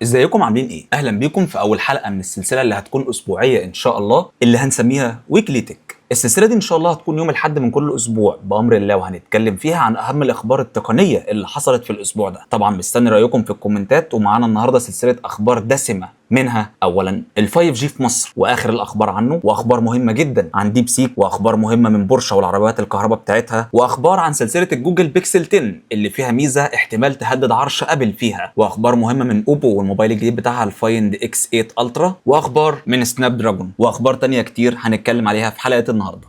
ازيكم عاملين ايه؟ اهلا بيكم في اول حلقه من السلسله اللي هتكون اسبوعيه ان شاء الله، اللي هنسميها ويكلي تك. السلسله دي ان شاء الله هتكون يوم الاحد من كل اسبوع بامر الله، وهنتكلم فيها عن اهم الاخبار التقنيه اللي حصلت في الاسبوع ده. طبعا مستني رايكم في الكومنتات، ومعانا النهارده سلسله اخبار دسمه، منها اولا ال5 جي في مصر واخر الاخبار عنه، واخبار مهمه جدا عن ديب سيك، واخبار مهمه من بورشه والعربيات الكهرباء بتاعتها، واخبار عن سلسله الجوجل بيكسل 10 اللي فيها ميزه احتمال تهدد عرش ابل فيها، واخبار مهمه من اوبو والموبايل الجديد بتاعها الفايند اكس 8 الترا، واخبار من سناب دراجون، واخبار تانية كتير هنتكلم عليها في حلقه النهارده.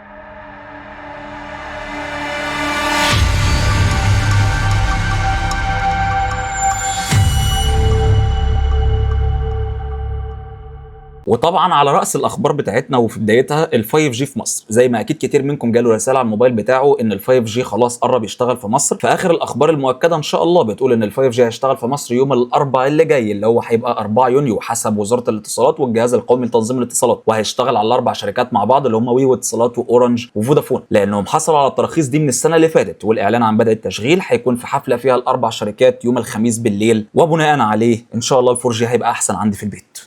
وطبعا على راس الاخبار بتاعتنا وفي بدايتها ال5 جي في مصر، زي ما اكيد كتير منكم جاله رساله على الموبايل بتاعه ان ال5 جي خلاص قرب يشتغل في مصر. فاخر الاخبار المؤكده ان شاء الله بتقول ان ال5 جي هيشتغل في مصر يوم الاربعاء اللي جاي، اللي هو هيبقى 4 يونيو حسب وزاره الاتصالات والجهاز القومي لتنظيم الاتصالات، وهيشتغل على الاربع شركات مع بعض اللي هم وي واتصالات واورنج وفودافون، لانهم حصلوا على التراخيص دي من السنه اللي فاتت، والاعلان عن بدء التشغيل هيكون في حفله فيها الاربع شركات يوم الخميس بالليل، وبناء عليه ان شاء الله ال4 جي هيبقى احسن عندي في البيت.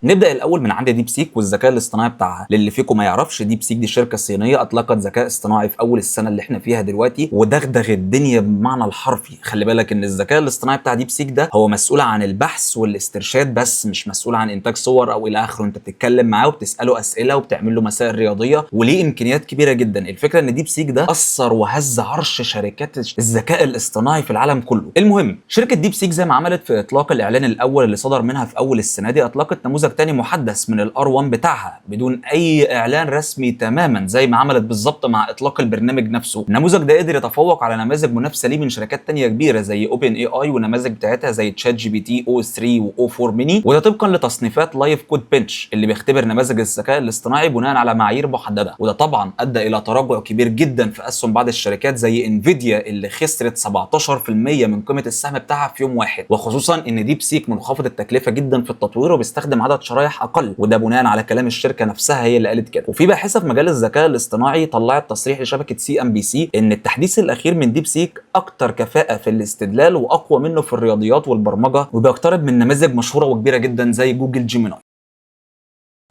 نبدا الاول من عند ديب سيك والذكاء الاصطناعي بتاعها. للي فيكم ما يعرفش، ديب سيك دي شركه صينيه اطلقت ذكاء اصطناعي في اول السنه اللي احنا فيها دلوقتي، ودغدغ الدنيا بمعنى الحرفي. خلي بالك ان الذكاء الاصطناعي بتاع ديب سيك ده هو مسؤول عن البحث والاسترشاد بس، مش مسؤول عن انتاج صور او الى اخره. انت بتتكلم معاه وبتساله اسئله وبتعمل له مسائل رياضيه، وليه امكانيات كبيره جدا. الفكره ان ديب سيك ده اثر وهز عرش شركات الذكاء الاصطناعي في العالم كله. المهم، شركه ديب سيك زي ما عملت في اطلاق الاعلان الاول اللي صدر منها في اول السنه دي، اطلقت نموذج تاني محدث من الار1 بتاعها بدون اي اعلان رسمي تماما، زي ما عملت بالظبط مع اطلاق البرنامج نفسه. النموذج ده قدر يتفوق على نماذج منافسه ليه من شركات تانية كبيره زي اوبن اي اي ونماذج بتاعتها زي تشات جي بي تي او 3 واو 4 ميني، وده طبقا لتصنيفات لايف كود بنش اللي بيختبر نماذج الذكاء الاصطناعي بناء على معايير محدده. وده طبعا ادى الى تراجع كبير جدا في اسهم بعض الشركات زي انفيديا اللي خسرت 17% من قيمه السهم بتاعها في يوم واحد، وخصوصا ان ديب سيك منخفض التكلفه جدا في التطوير وبيستخدم عدد شرايح اقل، وده بناء على كلام الشركه نفسها هي اللي قالت كده. وفي باحثه في مجال الذكاء الاصطناعي طلعت تصريح لشبكه سي ام بي سي ان التحديث الاخير من ديب سيك اكتر كفاءه في الاستدلال واقوى منه في الرياضيات والبرمجه، وبيقترب من نماذج مشهوره وكبيره جدا زي جوجل جيميناي.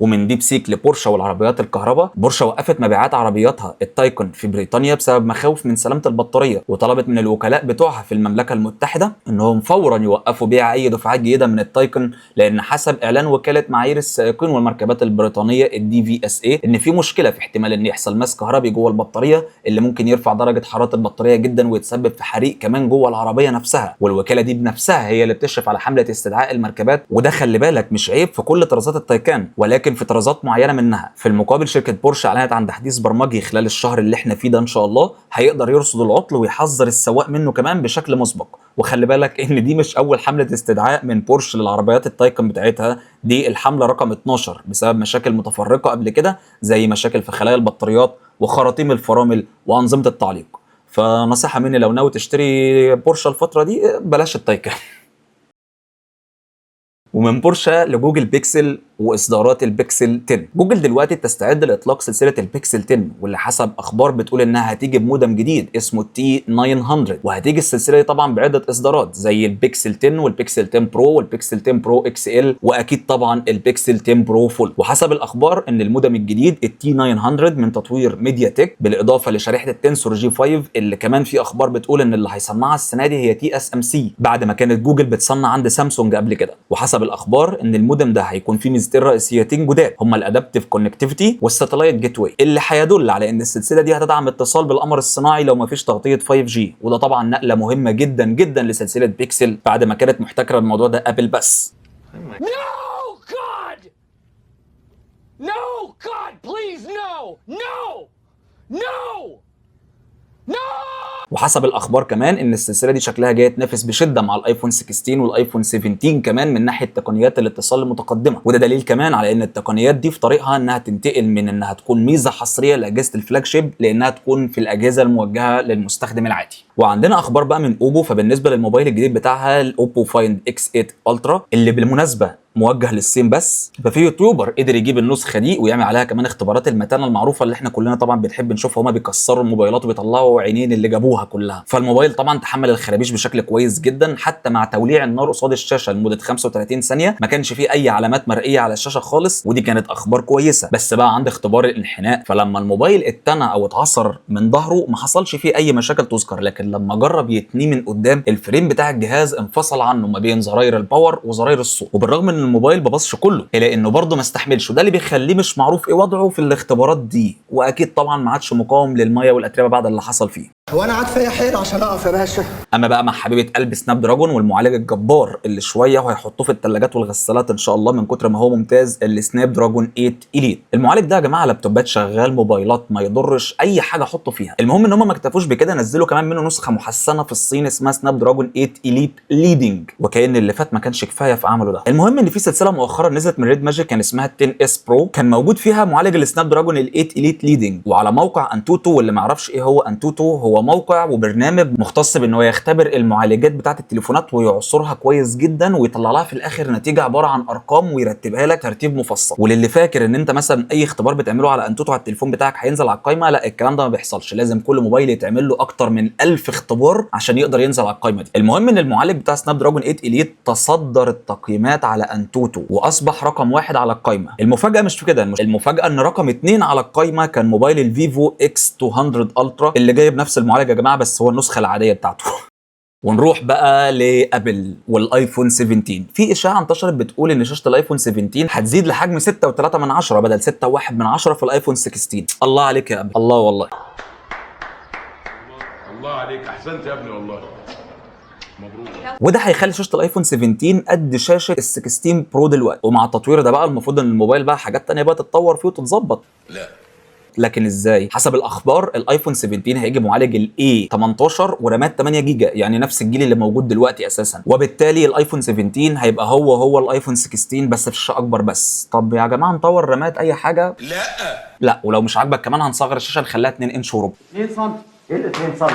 ومن ديب سيك لبورشه والعربيات الكهرباء، بورشه وقفت مبيعات عربياتها التايكون في بريطانيا بسبب مخاوف من سلامه البطاريه، وطلبت من الوكلاء بتوعها في المملكه المتحده انهم فورا يوقفوا بيع اي دفعات جديده من التايكون، لان حسب اعلان وكاله معايير السائقين والمركبات البريطانيه الدي في اس اي ان في مشكله في احتمال ان يحصل ماس كهربي جوه البطاريه اللي ممكن يرفع درجه حراره البطاريه جدا ويتسبب في حريق كمان جوه العربيه نفسها. والوكاله دي بنفسها هي اللي بتشرف على حمله استدعاء المركبات، وده خلي بالك مش عيب في كل طرازات التايكان، ولكن في طرازات معينه منها. في المقابل شركه بورشه اعلنت عن تحديث برمجي خلال الشهر اللي احنا فيه ده ان شاء الله هيقدر يرصد العطل ويحذر السواق منه كمان بشكل مسبق. وخلي بالك ان دي مش اول حمله استدعاء من بورشه للعربيات التايكون بتاعتها، دي الحمله رقم 12 بسبب مشاكل متفرقه قبل كده زي مشاكل في خلايا البطاريات وخراطيم الفرامل وانظمه التعليق. فنصيحه مني لو ناوي تشتري بورشه الفتره دي بلاش التايكون. ومن بورشه لجوجل بيكسل واصدارات البيكسل 10. جوجل دلوقتي تستعد لاطلاق سلسله البيكسل 10، واللي حسب اخبار بتقول انها هتيجي بمودم جديد اسمه تي 900، وهتيجي السلسله دي طبعا بعده اصدارات زي البيكسل 10 والبيكسل 10 برو والبيكسل 10 برو اكس ال، واكيد طبعا البيكسل 10 برو فول. وحسب الاخبار ان المودم الجديد التي 900 من تطوير ميديا تك، بالاضافه لشريحه التنسور جي 5 اللي كمان في اخبار بتقول ان اللي هيصنعها السنه دي هي تي اس ام سي بعد ما كانت جوجل بتصنع عند سامسونج قبل كده. وحسب الاخبار ان المودم ده هيكون فيه ميزتين رئيسيتين جداد، هما الادابتيف كونكتيفيتي والساتلايت جيت واي، اللي هيدل على ان السلسله دي هتدعم اتصال بالقمر الصناعي لو ما فيش تغطيه 5G، وده طبعا نقله مهمه جدا جدا لسلسله بيكسل بعد ما كانت محتكره الموضوع ده ابل بس. No God! No God, please no! No! No! No! وحسب الاخبار كمان ان السلسله دي شكلها جايه تنافس بشده مع الايفون 16 والايفون 17 كمان من ناحيه تقنيات الاتصال المتقدمه، وده دليل كمان على ان التقنيات دي في طريقها انها تنتقل من انها تكون ميزه حصريه لاجهزه الفلاج شيب لانها تكون في الاجهزه الموجهه للمستخدم العادي. وعندنا اخبار بقى من اوبو. فبالنسبه للموبايل الجديد بتاعها الاوبو فايند اكس 8 الترا اللي بالمناسبه موجه للصين بس، ففي يوتيوبر قدر يجيب النسخه دي ويعمل عليها كمان اختبارات المتانه المعروفه اللي احنا كلنا طبعا بنحب نشوفها، هما بيكسروا الموبايلات وبيطلعوا عينين اللي جابوها كلها. فالموبايل طبعا تحمل الخرابيش بشكل كويس جدا، حتى مع توليع النار قصاد الشاشه لمده 35 ثانيه ما كانش فيه اي علامات مرئيه على الشاشه خالص، ودي كانت اخبار كويسه. بس بقى عند اختبار الانحناء، فلما الموبايل اتنى او اتعصر من ظهره ما حصلش فيه اي مشاكل تذكر، لكن لما جرب يتنيه من قدام الفريم بتاع الجهاز انفصل عنه ما بين زراير الباور وزراير الصوت. وبالرغم ان الموبايل ببصش كله الا انه برضه ما استحملش، وده اللي بيخليه مش معروف ايه وضعه في الاختبارات دي، واكيد طبعا ما عادش مقاوم للميه والاتربه بعد اللي حصل فيه. هو انا قاعد فيا حيل عشان اقف يا باشا. اما بقى مع حبيبه قلب سناب دراجون والمعالج الجبار اللي شويه وهيحطوه في الثلاجات والغسالات ان شاء الله من كتر ما هو ممتاز، السناب دراجون 8 اليت. المعالج ده يا جماعه لابتوبات شغال، موبايلات، ما يضرش اي حاجه حطه فيها. المهم ان هم ما اكتفوش بكده، نزلوا كمان منه نسخه محسنه في الصين اسمها سناب دراجون 8 اليت ليدنج، وكأن اللي فات ما كانش كفايه في عمله ده. المهم ان في سلسله مؤخرا نزلت من ريد ماجيك كان اسمها 10 اس برو، كان موجود فيها معالج السناب دراجون ال 8 اليت ليدنج. وعلى موقع انتوتو، واللي ما يعرفش ايه هو انتوتو، هو موقع وبرنامج مختص بان هو يختبر المعالجات بتاعه التليفونات ويعصرها كويس جدا ويطلع لها في الاخر نتيجه عباره عن ارقام ويرتبها لك ترتيب مفصل. وللي فاكر ان انت مثلا اي اختبار بتعمله على انتوتو على التليفون بتاعك هينزل على القائمه، لا الكلام ده ما بيحصلش، لازم كل موبايل يتعمل له اكتر من 1000 اختبار عشان يقدر ينزل على القائمه دي. المهم ان المعالج بتاع سناب دراجون 8 اليت تصدر التقييمات على انتوتو واصبح رقم 1 على القائمه. المفاجاه مش في كده، المفاجاه ان رقم 2 على القائمه كان موبايل الفيفو اكس 200 الترا اللي جايب نفس المعالج يا جماعه، بس هو النسخه العاديه بتاعته. ونروح بقى لابل والايفون 17. في اشاعه انتشرت بتقول ان شاشه الايفون 17 هتزيد لحجم 6.3 بدل 6.1 في الايفون 16. الله عليك يا ابل، الله والله الله عليك، احسنت يا ابني والله، مبروك. وده هيخلي شاشه الايفون 17 قد شاشه ال 16 برو دلوقتي. ومع التطوير ده بقى المفروض ان الموبايل بقى حاجات تانية بقى تتطور فيه وتتظبط. لا لكن ازاي؟ حسب الاخبار الايفون 17 هيجي معالج الاي 18 ورامات 8 جيجا، يعني نفس الجيل اللي موجود دلوقتي اساسا، وبالتالي الايفون 17 هيبقى هو الايفون 16 بس في شاشه اكبر بس. طب يا جماعه نطور رامات اي حاجه؟ لا، ولو مش عاجبك كمان هنصغر الشاشه نخليها 2 انش وربع. 2 سم. ايه ال 2 سم؟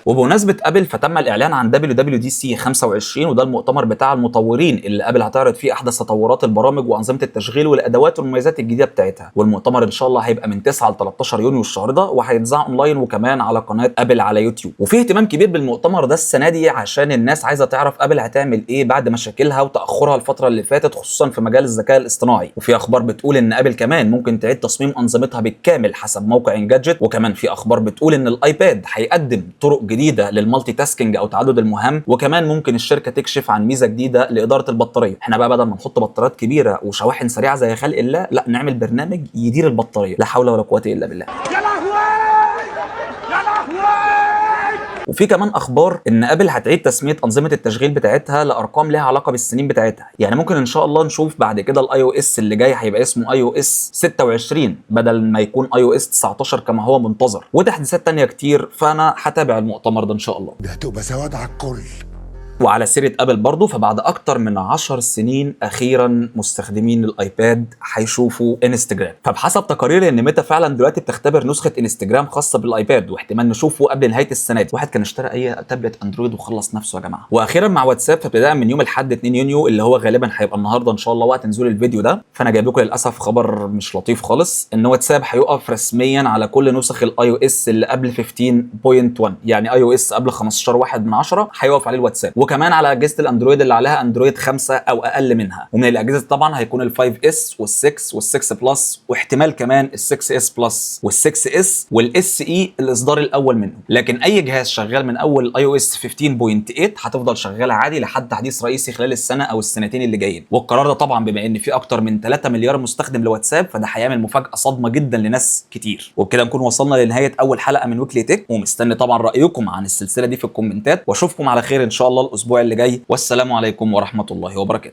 وبمناسبه ابل فتم الاعلان عن WWDC 25، وده المؤتمر بتاع المطورين اللي ابل هتعرض فيه احدث تطورات البرامج وانظمه التشغيل والادوات والمميزات الجديده بتاعتها. والمؤتمر ان شاء الله هيبقى من 9 ل 13 يونيو الشهر ده، وهيتذاع اونلاين وكمان على قناه ابل على يوتيوب. وفي اهتمام كبير بالمؤتمر ده السنه دي عشان الناس عايزه تعرف ابل هتعمل ايه بعد مشاكلها وتاخرها الفتره اللي فاتت، خصوصا في مجال الذكاء الاصطناعي. وفي اخبار بتقول ان ابل كمان ممكن تعيد تصميم انظمتها بالكامل حسب موقع انجادجت. وكمان في اخبار بتقول ان الايباد هيقدم طرق جديده للمالتي تاسكينج او تعدد المهام. وكمان ممكن الشركه تكشف عن ميزه جديده لاداره البطاريه. احنا بقى بدل ما نحط بطاريات كبيره وشواحن سريعه زي خلق الله، لا نعمل برنامج يدير البطاريه. لا حول ولا قوه الا بالله. يا لهوي يا لهوي. وفي كمان اخبار ان ابل هتعيد تسميه انظمه التشغيل بتاعتها لارقام ليها علاقه بالسنين بتاعتها. يعني ممكن ان شاء الله نشوف بعد كده الاي او اس اللي جاي هيبقى اسمه اي او اس 26 بدل ما يكون اي او اس 19 كما هو منتظر، وتحديثات تانية كتير. فانا هتابع المؤتمر ده ان شاء الله. ده هتبقى سواد على الكل. وعلى سيرة ابل برضو، فبعد اكتر من 10 سنين اخيرا مستخدمين الايباد هيشوفوا انستجرام. فبحسب تقارير ان ميتا فعلا دلوقتي بتختبر نسخة انستجرام خاصة بالايباد، واحتمال نشوفه قبل نهاية السنة دي. واحد كان اشترى اي تابلت اندرويد وخلص نفسه يا جماعة. واخيرا مع واتساب، فابتداء من يوم الاحد 2 يونيو اللي هو غالبا هيبقى النهارده ان شاء الله وقت نزول الفيديو ده، فانا جايب لكم للاسف خبر مش لطيف خالص، ان واتساب هيقف رسميا على كل نسخ الاي او اس اللي قبل 15.1. يعني اي او اس قبل 15.1 هيقف عليه الواتساب. وكمان على اجهزه الاندرويد اللي عليها اندرويد 5 او اقل منها. ومن الاجهزه طبعا هيكون ال5 اس وال6 وال6 بلس، واحتمال كمان ال6 اس بلس وال6 اس والاس اي الاصدار الاول منه. لكن اي جهاز شغال من اول اي او اس 15.8 هتفضل شغاله عادي لحد تحديث رئيسي خلال السنه او السنتين اللي جايين. والقرار ده طبعا بما ان في اكتر من 3 مليار مستخدم لواتساب، فده هيعمل مفاجاه صادمه جدا لناس كتير. وبكده نكون وصلنا لنهايه اول حلقه من ويكلي تك، ومستني طبعا رايكم عن السلسله دي في الكومنتات، واشوفكم على خير ان شاء الله الاسبوع اللي جاي. والسلام عليكم ورحمه الله وبركاته.